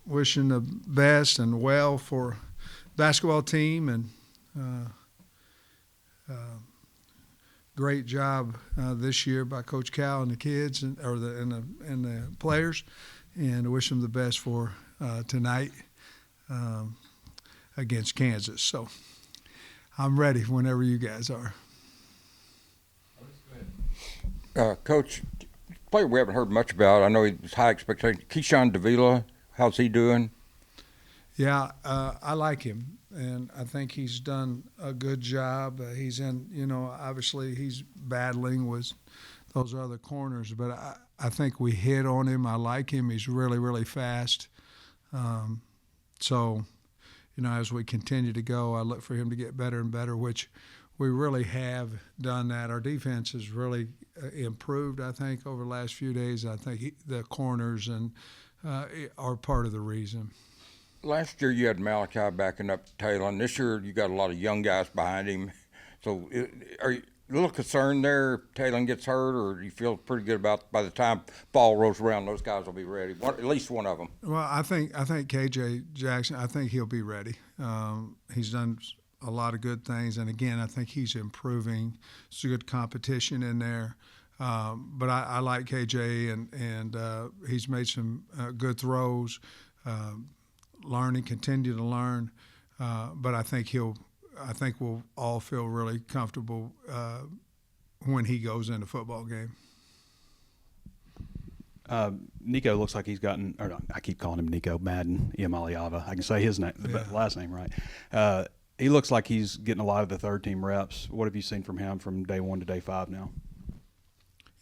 wishing the best and well for basketball team, and great job this year by Coach Cal and the kids and the players, and wish them the best for tonight against Kansas. So I'm ready whenever you guys are. Coach, player we haven't heard much about. I know he's high expectation. Keyshawn Davila, how's he doing? Yeah, I like him, and I think he's done a good job. He's in, obviously he's battling with those other corners, but I think we hit on him. I like him. He's really, really fast. So, as we continue to go, I look for him to get better and better, which we really have done that. Our defense has really improved, I think, over the last few days. I think the corners are part of the reason. Last year you had Malachi backing up Taylor, and this year you got a lot of young guys behind him. So are you a little concerned there if Taylor gets hurt, or do you feel pretty good about by the time fall rolls around, those guys will be ready? At least one of them. Well, I think KJ Jackson, I think he'll be ready. He's done a lot of good things, and again, I think he's improving. It's a good competition in there. But I like KJ, and he's made some good throws. Continue to learn, but I think we'll all feel really comfortable when he goes in the football game. Nico looks like he's gotten, or no, I keep calling him Nico Madden Iamaleava. I can say his name, the last name right. He looks like he's getting a lot of the third team reps. What have you seen from him from day 1 to day 5 now?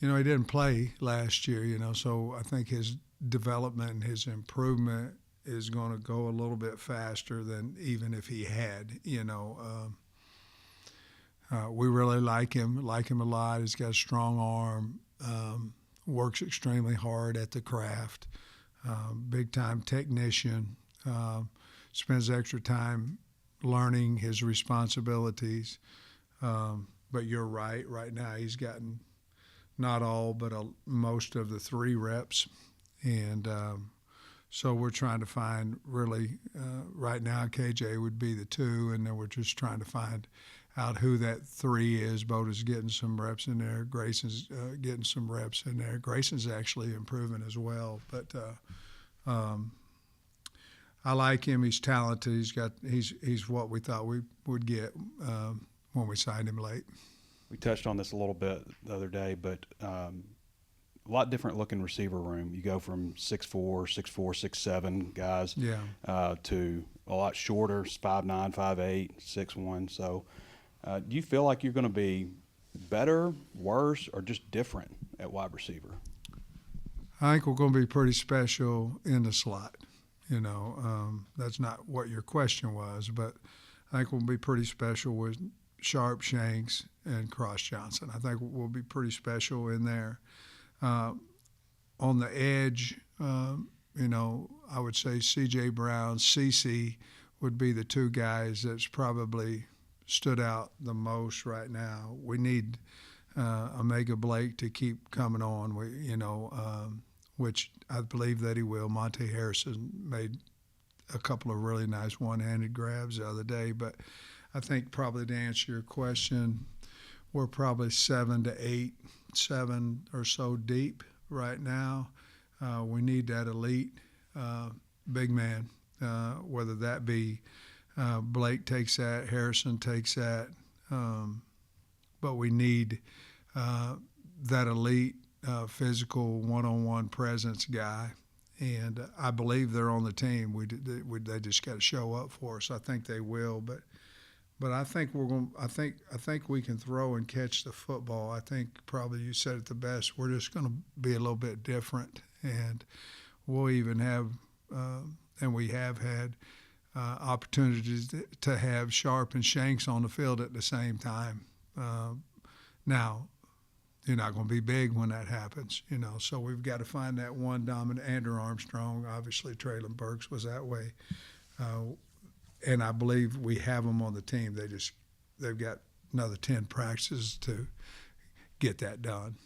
He didn't play last year, so I think his development and his improvement is going to go a little bit faster than even if he had. We really like him a lot. He's got a strong arm, works extremely hard at the craft, big-time technician, spends extra time learning his responsibilities. But you're right. Right now he's gotten not all but most of the 3 reps, and so we're trying to find really right now KJ would be the 2, and then we're just trying to find out who that 3 is. Boda's getting some reps in there. Grayson's getting some reps in there. Grayson's actually improving as well, but I like him. He's talented. He's what we thought we would get when we signed him late. We touched on this a little bit the other day, but a lot different looking receiver room. You go from 6'4", 6'4", 6'7" guys to a lot shorter, 5'9", 5'8", 6'1". So do you feel like you're going to be better, worse, or just different at wide receiver? I think we're going to be pretty special in the slot. That's not what your question was, but I think we'll be pretty special with Sharp, Shanks, and Cross Johnson. I think we'll be pretty special in there. On the edge, I would say C.J. Brown, CeCe would be the 2 guys that's probably stood out the most right now. We need Omega Blake to keep coming on. Which I believe that he will. Monte Harrison made a couple of really nice one-handed grabs the other day, but I think probably to answer your question, we're probably 7 or so deep right now. We need that elite big man, whether that be Blake takes that, Harrison takes that, but we need that elite physical one-on-one presence guy, and I believe they're on the team. They just got to show up for us. I think they will, but I think we're going. I think we can throw and catch the football. I think probably you said it the best. We're just going to be a little bit different, and we'll even have, and we have had opportunities to have Sharp and Shanks on the field at the same time. Now, you're not going to be big when that happens, so we've got to find that one dominant. Andrew Armstrong, obviously Traylon Burks was that way, and I believe we have them on the team. They've got another 10 practices to get that done.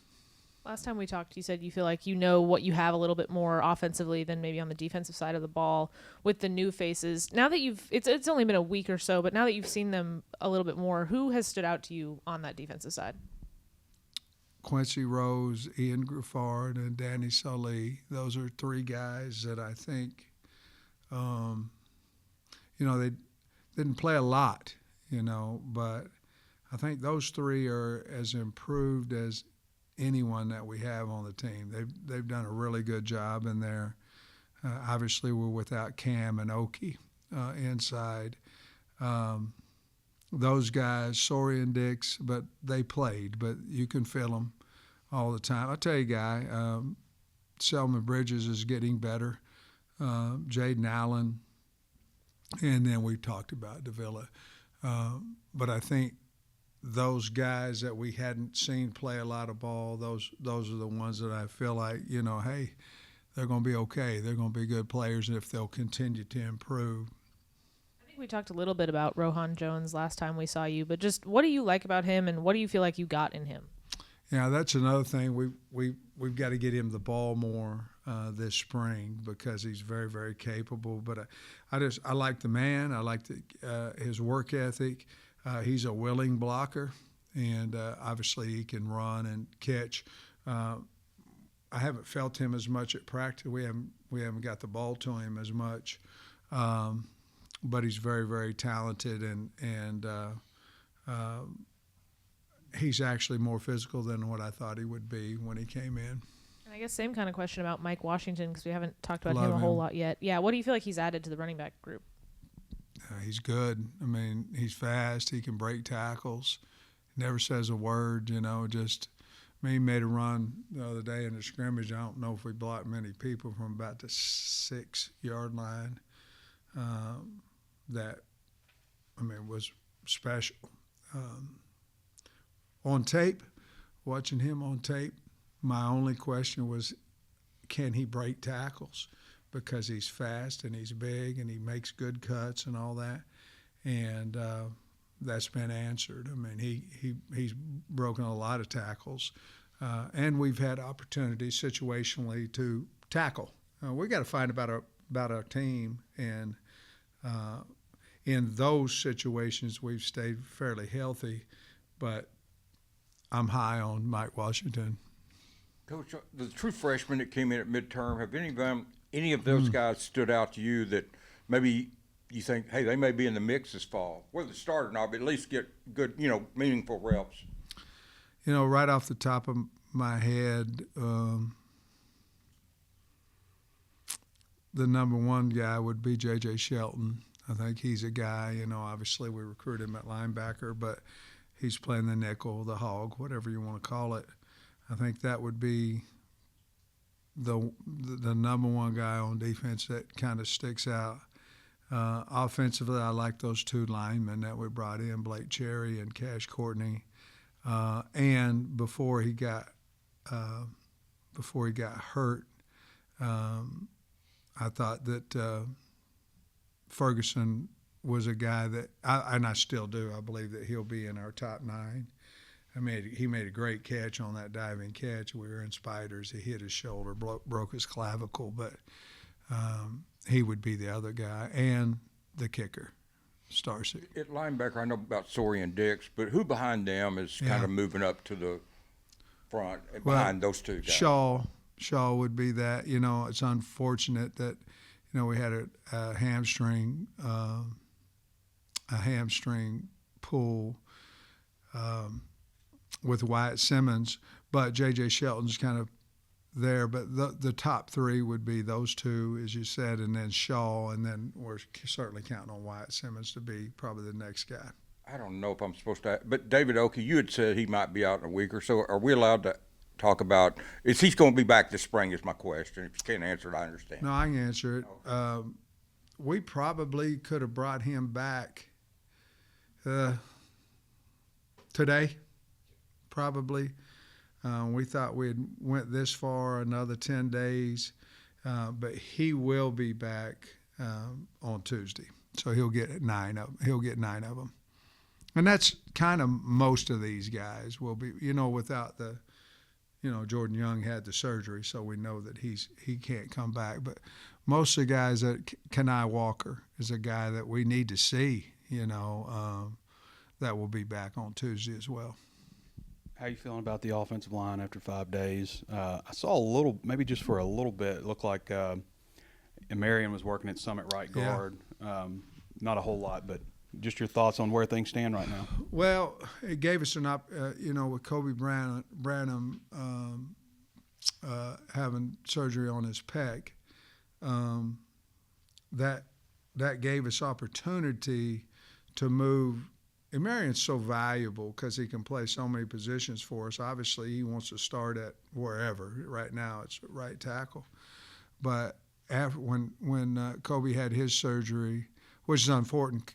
Last time we talked, you said you feel like you know what you have a little bit more offensively than maybe on the defensive side of the ball with the new faces. Now that it's only been a week or so, but now that you've seen them a little bit more, who has stood out to you on that defensive side? Quincy Rose, Ian Griffard, and Danny Sully. Those are three guys that I think, they didn't play a lot, but I think those three are as improved as anyone that we have on the team. They've done a really good job in there. Obviously, we're without Cam and Oki inside. Those guys, Sori and Dix, but they played, but you can feel them all the time. I'll tell you, Guy, Selman Bridges is getting better. Jaden Allen, and then we talked about Davila. But I think those guys that we hadn't seen play a lot of ball, those are the ones that I feel like, hey, they're going to be okay. They're going to be good players if they'll continue to improve. I think we talked a little bit about Rohan Jones last time we saw you, but just what do you like about him and what do you feel like you got in him? Yeah, that's another thing. We've got to get him the ball more this spring because he's very, very capable. But I like the man. I like his work ethic. He's a willing blocker, and obviously he can run and catch. I haven't felt him as much at practice. We haven't got the ball to him as much, but he's very, very talented, and he's actually more physical than what I thought he would be when he came in. And I guess same kind of question about Mike Washington because we haven't talked about Love him a whole him. lot yet. Yeah, what do you feel like he's added to the running back group? He's good. I mean, he's fast. He can break tackles. Never says a word, he made a run the other day in the scrimmage. I don't know if we blocked many people from about the 6-yard line. Was special. On tape, watching him on tape, my only question was, can he break tackles? Because he's fast and he's big and he makes good cuts and all that. And that's been answered. I mean, he's broken a lot of tackles. And we've had opportunities situationally to tackle. We got to find about our team. And in those situations, we've stayed fairly healthy. But I'm high on Mike Washington. Coach, the true freshmen that came in at midterm, have any of those guys stood out to you that maybe you think, hey, they may be in the mix this fall? Whether it's starter or not, but at least get good, meaningful reps. Right off the top of my head, the number one guy would be J.J. Shelton. I think he's a guy, obviously we recruit him at linebacker, but he's playing the nickel, the hog, whatever you want to call it. I think that would be the number one guy on defense that kind of sticks out. Offensively, I like those two linemen that we brought in, Blake Cherry and Cash Courtney. And before he got hurt, I thought that Ferguson was a guy that, and I still do, I believe that he'll be in our top 9. He made a great catch on that diving catch. We were in Spiders. He hit his shoulder, broke his clavicle, but he would be the other guy. And the kicker, Starcy. At linebacker, I know about Sori and Dix, but who behind them is kind of moving up to the front behind those two guys? Shaw would be that. It's unfortunate that, we had a hamstring pull with Wyatt Simmons, but J.J. Shelton's kind of there. But the top 3 would be those two, as you said, and then Shaw, and then we're certainly counting on Wyatt Simmons to be probably the next guy. I don't know if I'm supposed to, but David Oki, you had said he might be out in a week or so. Are we allowed to talk about, is he going to be back this spring is my question. If you can't answer it, I understand. No, I can answer it. Okay. We probably could have brought him back today, probably. We thought we had went this far, another 10 days, but he will be back on Tuesday. So he'll get 9 of them. And that's kind of most of these guys will be, without the, Jordan Young had the surgery, so we know that he can't come back. But most of the guys Kenai Walker is a guy that we need to see, that will be back on Tuesday as well. How you feeling about the offensive line after 5 days? I saw maybe just for a little bit, it looked like Marion was working at Summit right guard. Yeah. Not a whole lot, but just your thoughts on where things stand right now. Well, it gave us with Kobe Branham having surgery on his pec, that gave us opportunity to move. And Marion's so valuable because he can play so many positions for us. Obviously, he wants to start at wherever. Right now, it's right tackle. But when Kobe had his surgery, which is unfortunate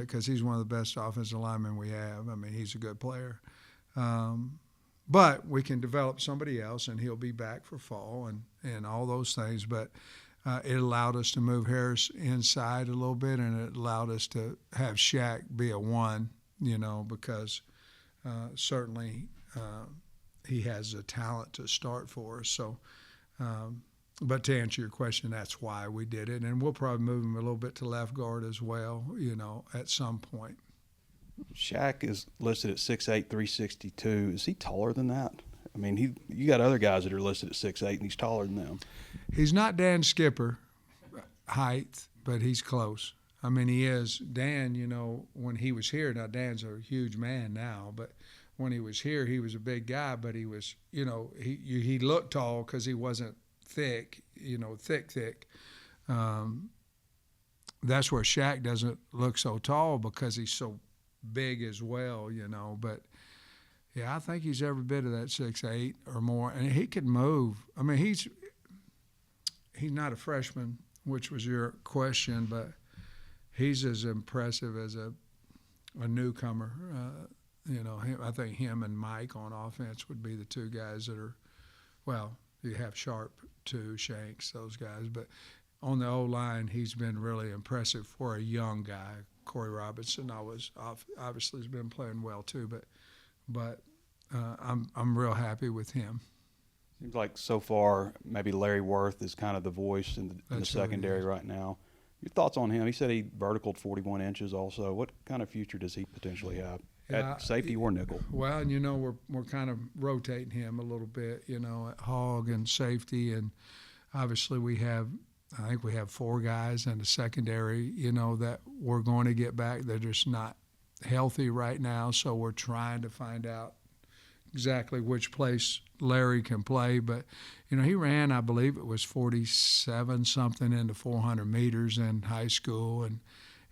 because he's one of the best offensive linemen we have. I mean, he's a good player. But we can develop somebody else, and he'll be back for fall and all those things. But it allowed us to move Harris inside a little bit, and it allowed us to have Shaq be a 1, because certainly he has the talent to start for us. So, but to answer your question, that's why we did it. And we'll probably move him a little bit to left guard as well, at some point. Shaq is listed at 6'8", 362. Is he taller than that? I mean, you got other guys that are listed at 6'8", and he's taller than them. He's not Dan Skipper height, but he's close. I mean, he is. Dan, when he was here, now Dan's a huge man now, but when he was here, he was a big guy, but he was, he looked tall because he wasn't thick, thick. That's where Shaq doesn't look so tall because he's so big as well, but yeah, I think he's every bit of that 6'8" or more, and he could move. I mean, he's not a freshman, which was your question, but he's as impressive as a newcomer. I think him and Mike on offense would be the two guys that are, well, you have Sharp too, Shanks, those guys, but on the O-line, he's been really impressive for a young guy. Corey Robinson obviously has been playing well too, but I'm real happy with him. Seems like so far maybe Larry Worth is kind of the voice in the secondary right now. Your thoughts on him? He said he verticaled 41 inches also. What kind of future does he potentially have at safety or nickel? Well, and we're kind of rotating him a little bit, at hog and safety, and obviously I think we have 4 guys in the secondary, that we're going to get back. They're just not healthy right now, so we're trying to find out exactly which place Larry can play. But, he ran, I believe it was 47-something into 400 meters in high school, and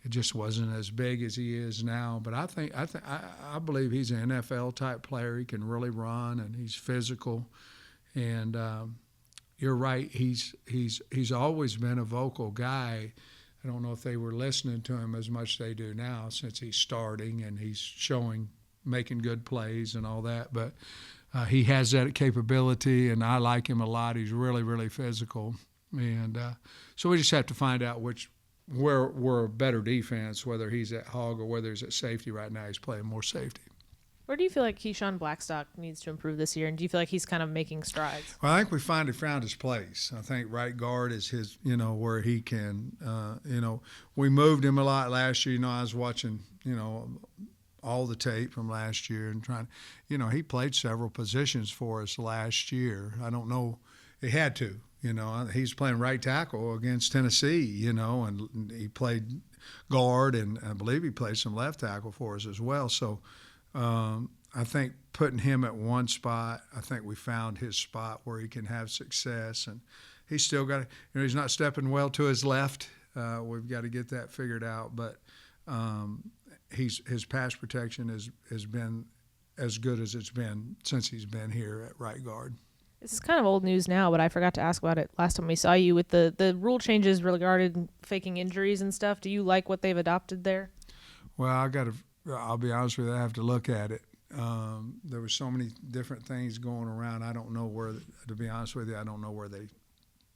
it just wasn't as big as he is now. But I believe he's an NFL-type player. He can really run, and he's physical. And you're right. He's always been a vocal guy. I don't know if they were listening to him as much as they do now since he's starting and he's making good plays and all that. But he has that capability, and I like him a lot. He's really, really physical. And so we just have to find out where we're a better defense, whether he's at hog or whether he's at safety. Right now he's playing more safety. Where do you feel like Keyshawn Blackstock needs to improve this year, and do you feel like he's kind of making strides? Well, I think we finally found his place. I think right guard is his, where he can, we moved him a lot last year. I was watching, all the tape from last year and trying, he played several positions for us last year. I don't know, he had to, he's playing right tackle against Tennessee, and he played guard, and I believe he played some left tackle for us as well. So, I think putting him at one spot, I think we found his spot where he can have success, and he's still got to, he's not stepping well to his left. We've got to get that figured out, but his pass protection has been as good as it's been since he's been here at right guard. This is kind of old news now, but I forgot to ask about it last time we saw you with the rule changes regarding faking injuries and stuff. Do you like what they've adopted there? Well, I'll be honest with you, I have to look at it. There were so many different things going around. I don't know to be honest with you, I don't know where they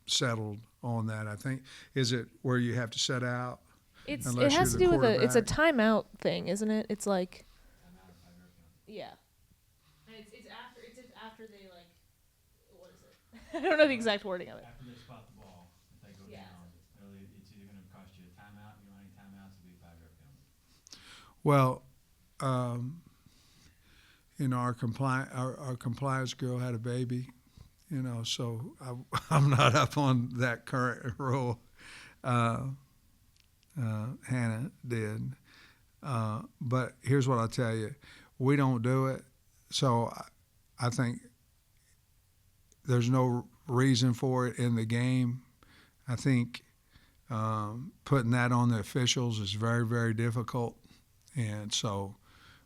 settled on that. I think, is it where you have to set out? It has to do with it's a timeout thing, isn't it? It's like, yeah. It's after they I don't know the exact wording of it. After they spot the ball, if they go Yeah. down, it's either going to cost you a timeout. You don't have any timeouts, it'll be a 5-yard penalty. Well, our compliance girl had a baby, so I'm not up on that current rule. Hannah did. But here's what I'll tell you. We don't do it, so I think there's no reason for it in the game. I think putting that on the officials is very, very difficult, and so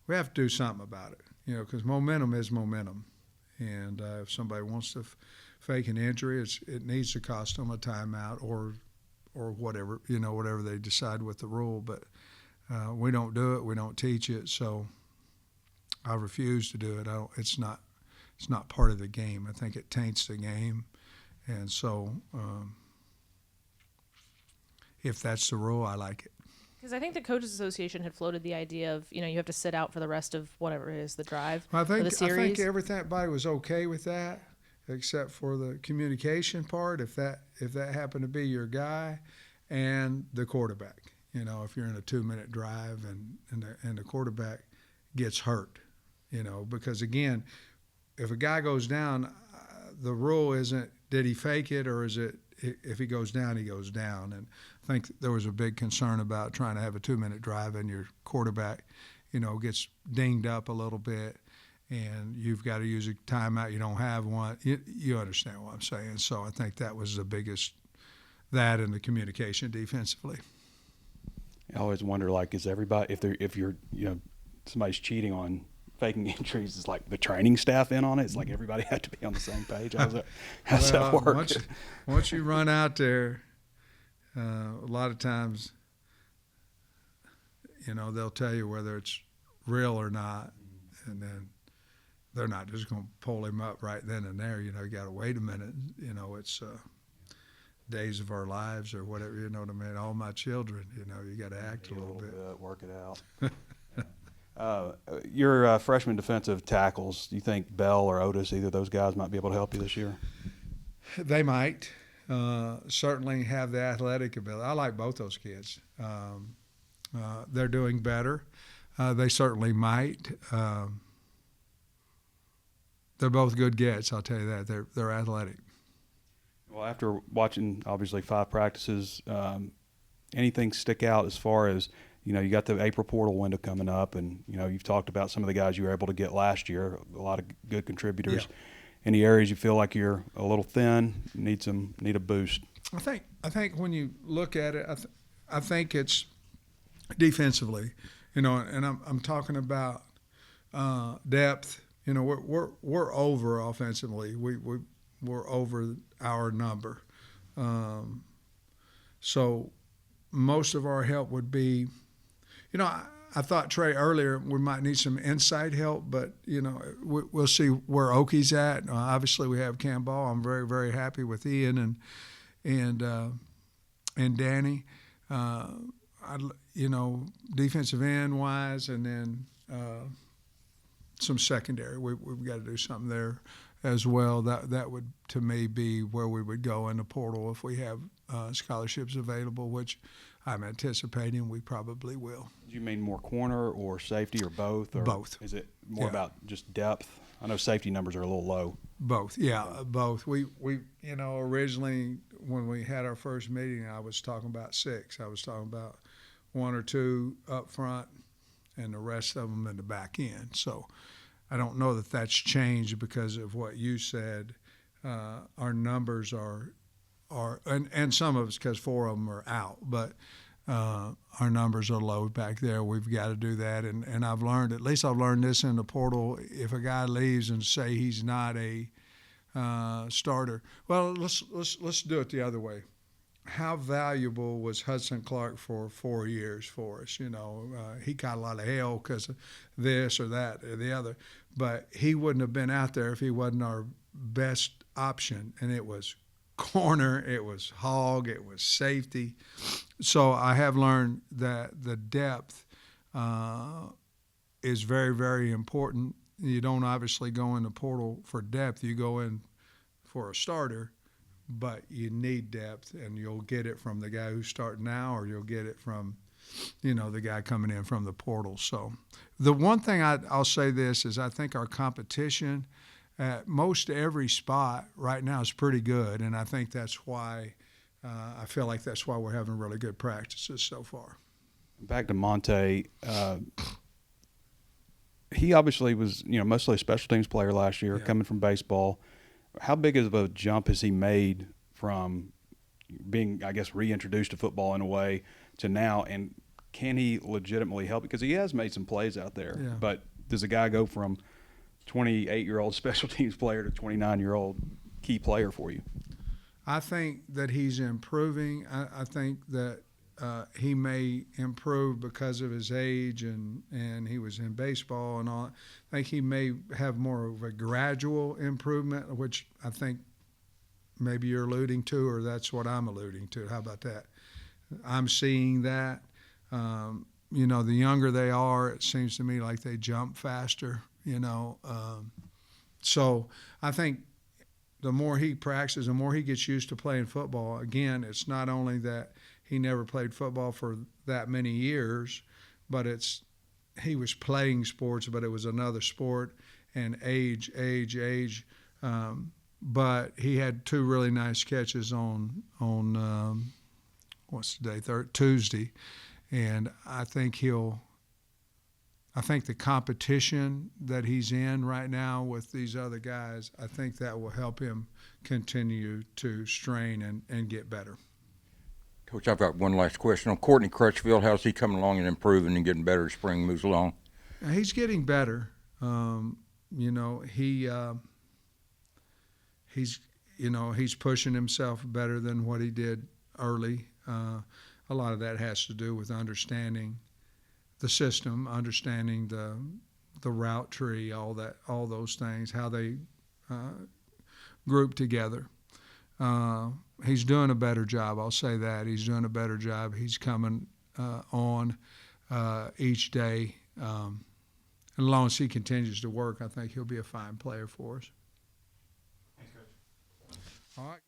we have to do something about it, because momentum is momentum. And if somebody wants to fake an injury, it needs to cost them a timeout or whatever, whatever they decide with the rule. But we don't do it. We don't teach it. So I refuse to do it. It's not part of the game. I think it taints the game. And so if that's the rule, I like it. Because I think the Coaches Association had floated the idea of, you have to sit out for the rest of whatever it is, the drive I or the think series. everybody was okay with that, except for the communication part. If that happened to be your guy, and the quarterback. If you're in a 2-minute drive and the quarterback gets hurt, because again, if a guy goes down, the rule isn't did he fake it or is it if he goes down, he goes down. And I think there was a big concern about trying to have a 2-minute drive and your quarterback, gets dinged up a little bit and you've got to use a timeout. You don't have one. You understand what I'm saying. So I think that was the biggest, that and the communication defensively. I always wonder, is everybody, if you're, somebody's cheating on faking injuries, is the training staff in on it? It's everybody had to be on the same page. How's that work? Once you run out there, a lot of times, they'll tell you whether it's real or not, and then they're not just going to pull him up right then and there. You got to wait a minute. It's days of our lives or whatever, what I mean? All my children, you got to act a little bit. Work it out. Your freshman defensive tackles, do you think Bell or Otis, either of those guys might be able to help you this year? They might. Certainly have the athletic ability. I like both those kids. They're doing better. They certainly might. They're both good gets, I'll tell you that. They're athletic. Well, after watching, obviously, 5 practices, anything stick out as far as, you got the April portal window coming up, and, you've talked about some of the guys you were able to get last year, a lot of good contributors. Yeah. Any areas you feel like you're a little thin, need a boost? I think when you look at it, I think it's defensively, and I'm talking about depth. We're over offensively. We're over our number. So most of our help would be, I thought, Trey, earlier we might need some inside help, but, we'll see where Oki's at. Obviously, we have Cam Ball. I'm very, very happy with Ian and Danny. Defensive end-wise, and then some secondary. We've got to do something there as well. That would, to me, be where we would go in the portal if we have scholarships available, which I'm anticipating we probably will. Do you mean more corner or safety or both? Or both. Is it more about just depth? I know safety numbers are a little low. Both, both. We originally, when we had our first meeting, I was talking about 6. I was talking about 1 or 2 up front and the rest of them in the back end. So I don't know that that's changed because of what you said. Our numbers are and some of it's because 4 of them are out, but our numbers are low back there. We've got to do that, and I've learned, at least I've learned this in the portal, if a guy leaves and say he's not a starter, well, let's do it the other way. How valuable was Hudson Clark for 4 years for us? He got a lot of hell because of this or that or the other, but he wouldn't have been out there if he wasn't our best option, and it was corner, it was hog, it was safety. So I have learned that the depth is very, very important. You don't obviously go in the portal for depth. You go in for a starter, but you need depth, and you'll get it from the guy who's starting now, or you'll get it from, the guy coming in from the portal. So the one thing I'll say this is I think our competition at most every spot right now is pretty good, and I think that's why I feel like that's why we're having really good practices so far. Back to Monte, he obviously was, mostly a special teams player last year, Yeah. coming from baseball. How big of a jump has he made from being, I guess, reintroduced to football in a way to now? And can he legitimately help? Because he has made some plays out there. Yeah. But does a guy go from 28-year-old special teams player to 29-year-old key player for you? I think that he's improving. I think that he may improve because of his age and he was in baseball and all. I think he may have more of a gradual improvement, which I think maybe you're alluding to, or that's what I'm alluding to. How about that? I'm seeing that. The younger they are, it seems to me like they jump faster, So I think the more he practices, the more he gets used to playing football. Again, it's not only that he never played football for that many years, but he was playing sports, but it was another sport, and age. But he had two really nice catches on what's today? Tuesday, and I think the competition that he's in right now with these other guys, I think that will help him continue to strain and get better. Coach, I've got one last question. On Courtney Crutchfield, how's he coming along and improving and getting better as spring moves along? He's getting better. He's pushing himself better than what he did early. A lot of that has to do with understanding the system, understanding the route tree, all those things, how they group together. He's doing a better job. I'll say that. He's doing a better job. He's coming on each day. And as long as he continues to work, I think he'll be a fine player for us. Thanks, Coach. All right.